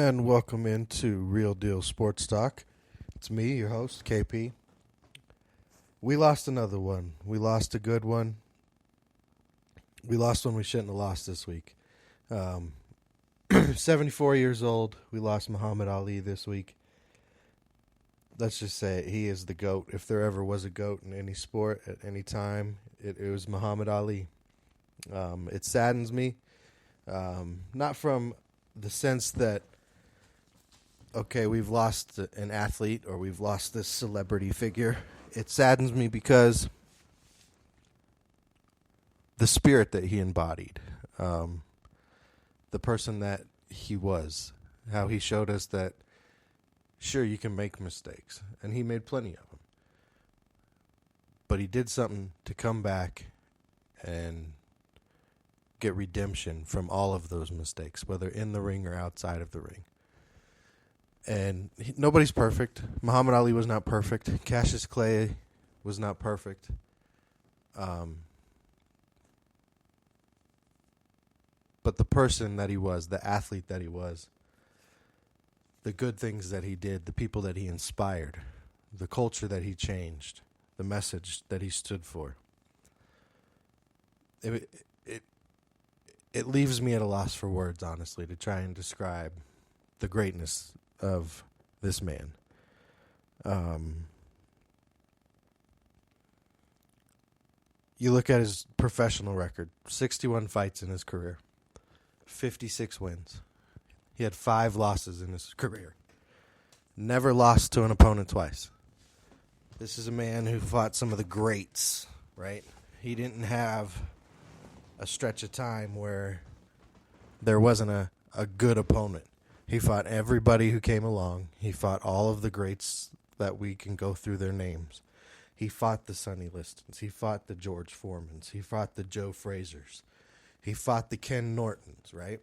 And welcome into Real Deal Sports Talk. It's me, your host, KP. We lost another one. We lost a good one. We lost one we shouldn't have lost this week. 74 years old. We lost Muhammad Ali this week. Let's just say it, he is the GOAT. If there ever was a GOAT in any sport at any time, it was Muhammad Ali. It saddens me. Not from the sense that, okay, we've lost an athlete or we've lost this celebrity figure. It saddens me because the spirit that he embodied, the person that he was, how he showed us that, sure, you can make mistakes, and he made plenty of them. But he did something to come back and get redemption from all of those mistakes, whether in the ring or outside of the ring. And nobody's perfect. Muhammad Ali was not perfect. Cassius Clay was not perfect. But the person that he was, the athlete that he was, the good things that he did, the people that he inspired, the culture that he changed, the message that he stood for, it leaves me at a loss for words, honestly, to try and describe the greatness of this man. You look at his professional record, 61 fights in his career, 56 wins. He had 5 losses in his career. Never lost to an opponent twice. This is a man who fought some of the greats, right? He didn't have a stretch of time where there wasn't a good opponent. He fought everybody who came along. He fought all of the greats that we can go through their names. He fought the Sonny Listons. He fought the George Foremans. He fought the Joe Frazers. He fought the Ken Nortons, right?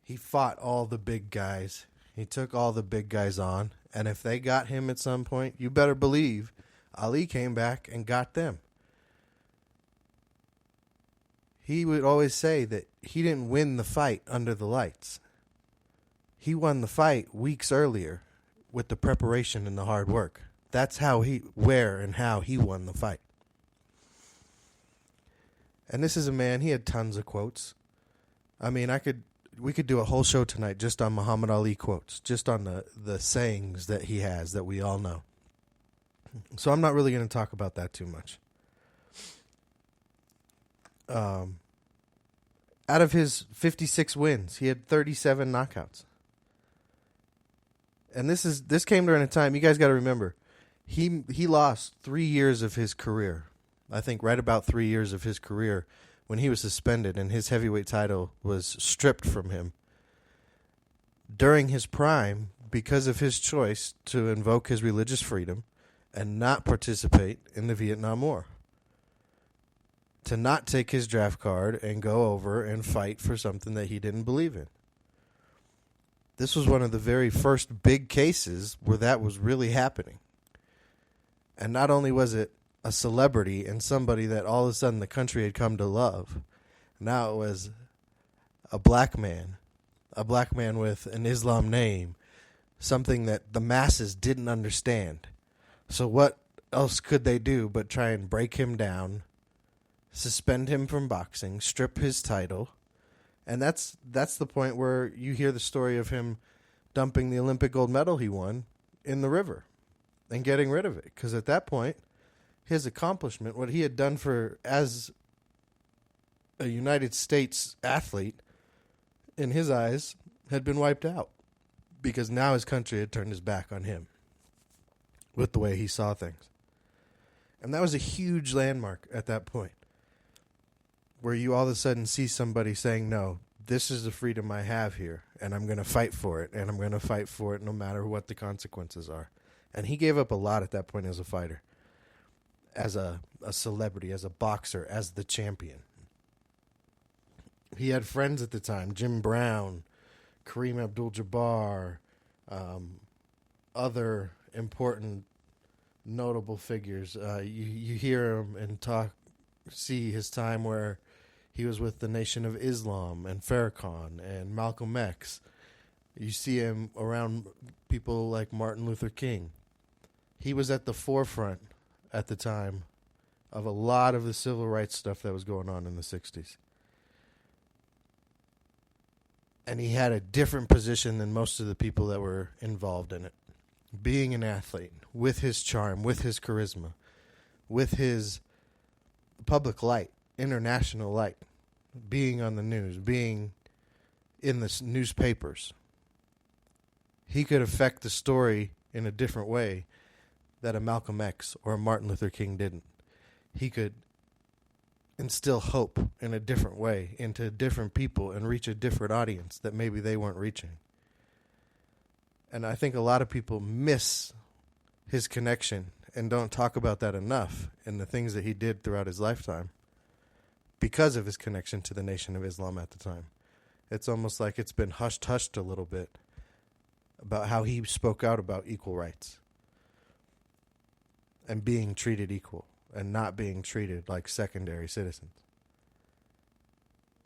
He fought all the big guys. He took all the big guys on. And if they got him at some point, you better believe Ali came back and got them. He would always say that he didn't win the fight under the lights. He won the fight weeks earlier with the preparation and the hard work. That's where and how he won the fight. And this is a man, he had tons of quotes. I mean, we could do a whole show tonight just on Muhammad Ali quotes, just on the sayings that he has that we all know. So I'm not really going to talk about that too much. Out of his 56 wins, he had 37 knockouts. And this came during a time, you guys got to remember, he lost 3 years of his career. I think right about 3 years of his career when he was suspended and his heavyweight title was stripped from him. During his prime, because of his choice to invoke his religious freedom and not participate in the Vietnam War. To not take his draft card and go over and fight for something that he didn't believe in. This was one of the very first big cases where that was really happening. And not only was it a celebrity and somebody that all of a sudden the country had come to love, now it was a black man with an Islam name, something that the masses didn't understand. So what else could they do but try and break him down, suspend him from boxing, strip his title? And that's the point where you hear the story of him dumping the Olympic gold medal he won in the river and getting rid of it. Because at that point, his accomplishment, what he had done as a United States athlete, in his eyes, had been wiped out. Because now his country had turned his back on him with the way he saw things. And that was a huge landmark at that point, where you all of a sudden see somebody saying, no, this is the freedom I have here, and I'm going to fight for it, and I'm going to fight for it no matter what the consequences are. And he gave up a lot at that point as a fighter, as a celebrity, as a boxer, as the champion. He had friends at the time, Jim Brown, Kareem Abdul-Jabbar, other important, notable figures. You hear him and see his time where he was with the Nation of Islam and Farrakhan and Malcolm X. You see him around people like Martin Luther King. He was at the forefront at the time of a lot of the civil rights stuff that was going on in the 60s. And he had a different position than most of the people that were involved in it. Being an athlete, with his charm, with his charisma, with his public light, international light, being on the news, being in the newspapers. He could affect the story in a different way that a Malcolm X or a Martin Luther King didn't. He could instill hope in a different way into different people and reach a different audience that maybe they weren't reaching. And I think a lot of people miss his connection and don't talk about that enough in the things that he did throughout his lifetime because of his connection to the Nation of Islam at the time. It's almost like it's been hushed a little bit about how he spoke out about equal rights and being treated equal and not being treated like secondary citizens.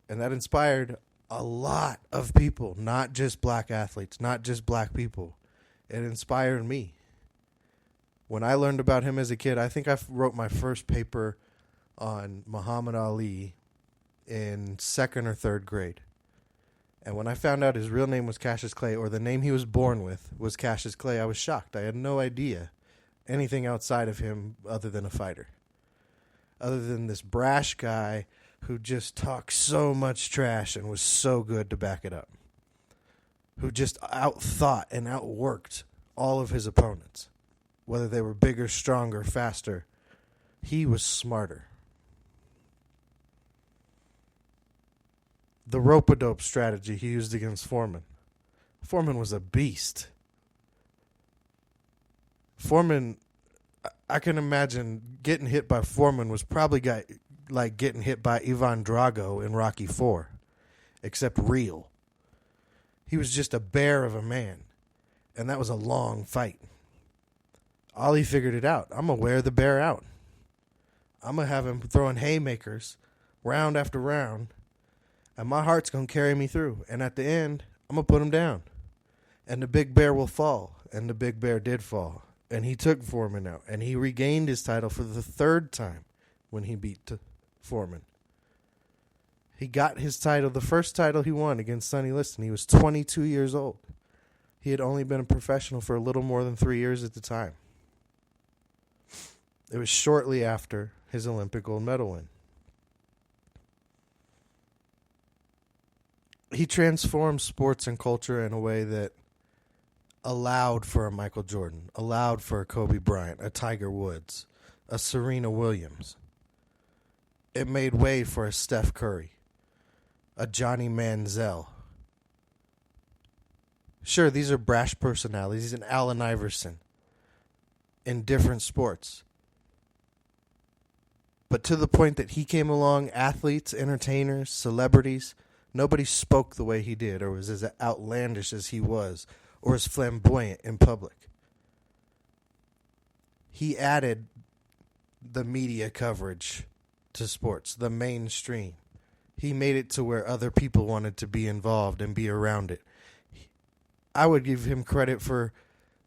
And that inspired a lot of people, not just black athletes, not just black people. It inspired me. When I learned about him as a kid, I think I wrote my first paper on Muhammad Ali in 2nd or 3rd grade. And when I found out his real name was Cassius Clay, or the name he was born with was Cassius Clay, I was shocked. I had no idea anything outside of him other than a fighter. Other than this brash guy who just talked so much trash and was so good to back it up. Who just outthought and outworked all of his opponents. Whether they were bigger, stronger, faster, he was smarter. The rope-a-dope strategy he used against Foreman. Foreman was a beast. Foreman, I can imagine getting hit by Foreman was probably like getting hit by Ivan Drago in Rocky IV, except real. He was just a bear of a man, and that was a long fight. Ali figured it out. I'm going to wear the bear out. I'm going to have him throwing haymakers round after round, and my heart's going to carry me through. And at the end, I'm going to put him down. And the big bear will fall. And the big bear did fall. And he took Foreman out. And he regained his title for the 3rd time when he beat Foreman. He got his title, the first title he won against Sonny Liston. He was 22 years old. He had only been a professional for a little more than 3 years at the time. It was shortly after his Olympic gold medal win. He transformed sports and culture in a way that allowed for a Michael Jordan, allowed for a Kobe Bryant, a Tiger Woods, a Serena Williams. It made way for a Steph Curry, a Johnny Manziel. Sure, these are brash personalities, and Allen Iverson in different sports. But to the point that he came along, athletes, entertainers, celebrities, nobody spoke the way he did or was as outlandish as he was or as flamboyant in public. He added the media coverage to sports, the mainstream. He made it to where other people wanted to be involved and be around it. I would give him credit for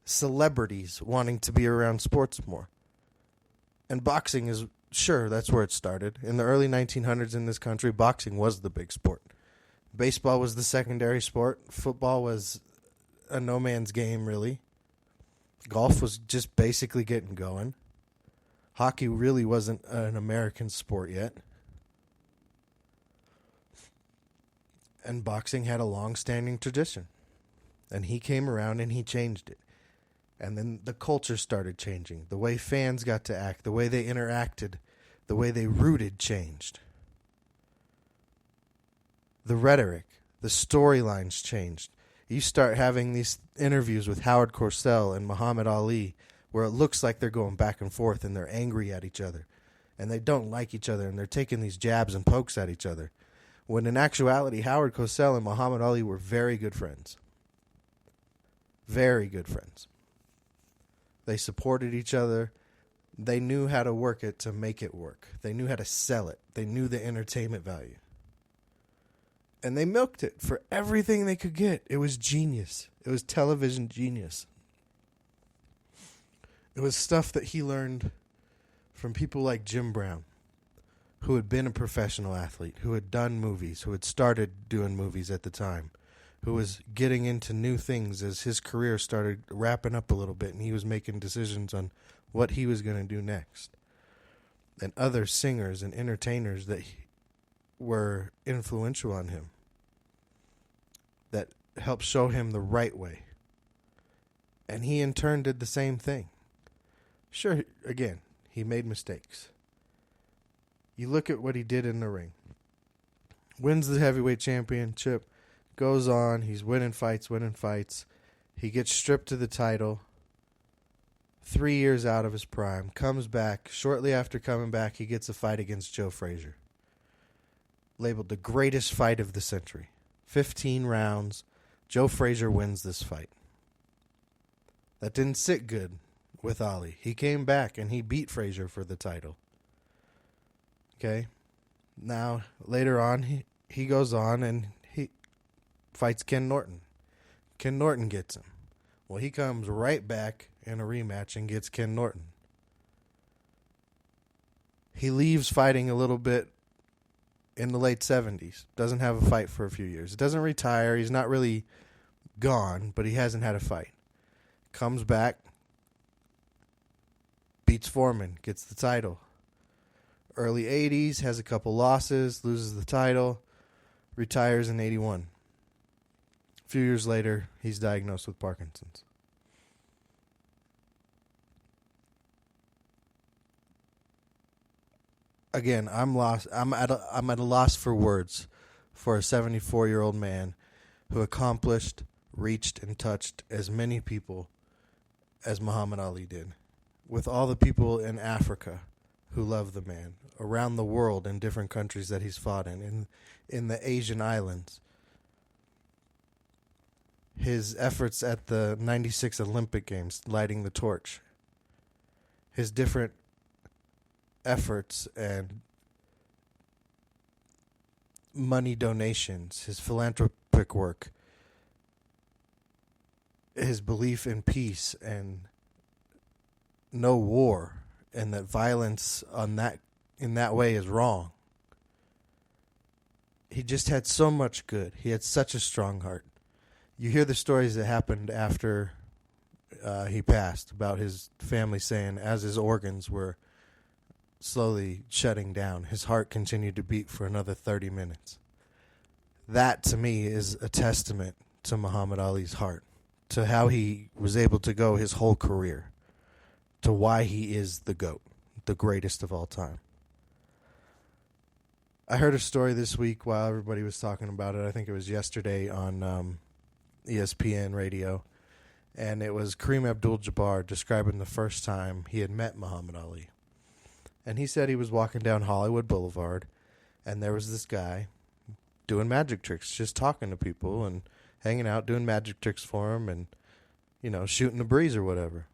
celebrities wanting to be around sports more. And boxing is, sure, that's where it started. In the early 1900s in this country, boxing was the big sport. Baseball was the secondary sport. Football was a no man's game, really. Golf was just basically getting going. Hockey really wasn't an American sport yet. And boxing had a long-standing tradition. And he came around and he changed it. And then the culture started changing. The way fans got to act, the way they interacted, the way they rooted changed. The rhetoric, the storylines changed. You start having these interviews with Howard Cosell and Muhammad Ali where it looks like they're going back and forth and they're angry at each other and they don't like each other and they're taking these jabs and pokes at each other. When in actuality, Howard Cosell and Muhammad Ali were very good friends. Very good friends. They supported each other. They knew how to work it to make it work. They knew how to sell it. They knew the entertainment value. And they milked it for everything they could get. It was genius. It was television genius. It was stuff that he learned from people like Jim Brown, who had been a professional athlete, who had done movies, who had started doing movies at the time, who was getting into new things as his career started wrapping up a little bit and he was making decisions on what he was going to do next. And other singers and entertainers that were influential on him, that helped show him the right way. And he in turn did the same thing. Sure, again, he made mistakes. You look at what he did in the ring. Wins the heavyweight championship, goes on, he's winning fights. He gets stripped of the title 3 years out of his prime, comes back. Shortly after coming back, he gets a fight against Joe Frazier. Labeled the greatest fight of the century. 15 rounds. Joe Frazier wins this fight. That didn't sit good with Ali. He came back and he beat Frazier for the title. Okay? Now, later on, he goes on and he fights Ken Norton. Ken Norton gets him. Well, he comes right back in a rematch and gets Ken Norton. He leaves fighting a little bit in the late 70s. Doesn't have a fight for a few years. Doesn't retire. He's not really gone, but he hasn't had a fight. Comes back, beats Foreman, gets the title. Early 80s, has a couple losses, loses the title, retires in 81. A few years later, he's diagnosed with Parkinson's. Again, I'm lost. I'm at a loss for words for a 74-year-old man who accomplished, reached, and touched as many people as Muhammad Ali did. With all the people in Africa who love the man, around the world in different countries that he's fought in the Asian islands. His efforts at the 96 Olympic Games, lighting the torch. His different efforts and money donations, his philanthropic work, his belief in peace and no war, and that violence in that way is wrong. He just had so much good. He had such a strong heart. You hear the stories that happened after he passed about his family saying as his organs were slowly shutting down, his heart continued to beat for another 30 minutes. That, to me, is a testament to Muhammad Ali's heart, to how he was able to go his whole career, to why he is the GOAT, the greatest of all time. I heard a story this week while everybody was talking about it. I think it was yesterday on ESPN radio, and it was Kareem Abdul-Jabbar describing the first time he had met Muhammad Ali. And he said he was walking down Hollywood Boulevard, and there was this guy doing magic tricks, just talking to people and hanging out, doing magic tricks for him and, shooting the breeze or whatever.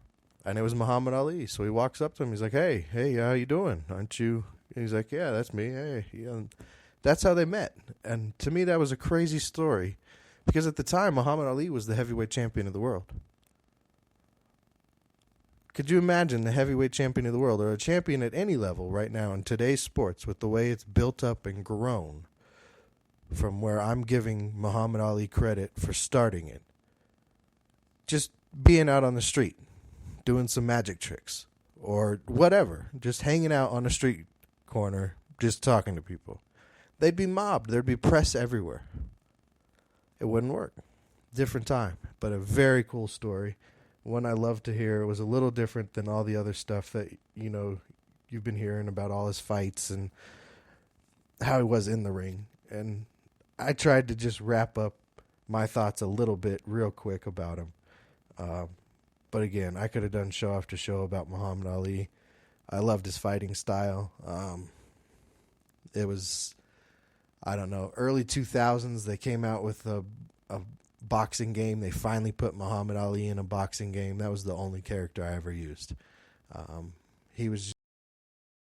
And it was Muhammad Ali. So he walks up to him. He's like, hey, how you doing? Aren't you? And he's like, yeah, that's me. Hey. And that's how they met. And to me, that was a crazy story because at the time, Muhammad Ali was the heavyweight champion of the world. Could you imagine the heavyweight champion of the world, or a champion at any level right now in today's sports, with the way it's built up and grown, from where I'm giving Muhammad Ali credit for starting it, just being out on the street, doing some magic tricks, or whatever, just hanging out on a street corner, just talking to people. They'd be mobbed. There'd be press everywhere. It wouldn't work. Different time, but a very cool story. One I love to hear. It was a little different than all the other stuff that, you've been hearing about all his fights and how he was in the ring. And I tried to just wrap up my thoughts a little bit real quick about him. But again, I could have done show after show about Muhammad Ali. I loved his fighting style. It was, early 2000s. They came out with a boxing game. They finally put Muhammad Ali in a boxing game. That was the only character I ever used. He was